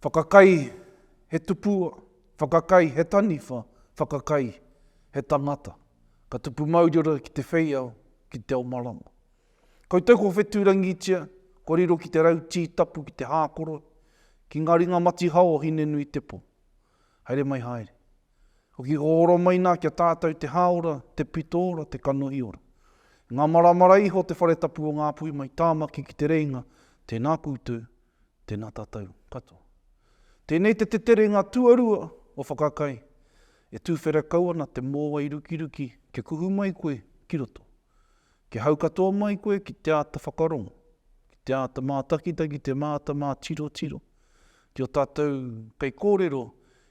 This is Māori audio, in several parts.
Whakakai he tupua, whakakai he taniwha, whakakai he tangata. Ka tupu maurira ki te whaiau, ki te omarama. Koutou ko whetūrangi tia, ko riro ki te rau tītapu, ki te hākoro, ki ngā ringa mati hao hine nui te po. Haere mai haere. Hoki oro mai nā kia tātou te haora, te pitora, te kanohi ora. Ngā maramara iho te wharetapu o Ngapuhi mai tāmaki ki te reinga, tēnā koutou, tēnā tātou katoa. Tēnei te tere ngā tuarua o whakakai, e tūwhera kauana te mōwa i ruki, ke kuhu mai koe ki roto. Ke hau katoa mai koe ki te ata whakarongo, ki te ata mātakitaki, te māta mā tiro. Ki o tātou kaikorero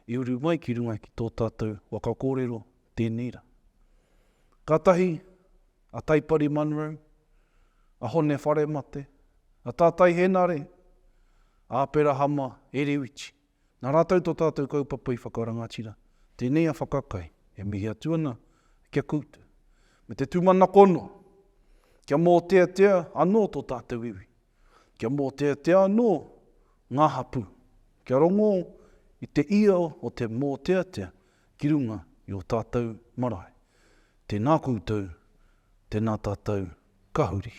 i uru mai ki runga ki tō tātou whakakorero tēnei rā. Katahi a Taipari Munroe, a hone Wharemate, a Tatai Henare, a Aperahama Edwards. Nā rātou tō tātou kaupapa i whakarangatira. Tēnei a whakakai, e mihi atuana, kia koutou. Me te tūmana kono, kia Moteatea anō tō tātou iwi. Kia Moteatea anō ngā hapu. Kia rongo i te ia o te Moteatea ki runga i o tātou marae. Tēnā koutou, tēnā tātou kahuri.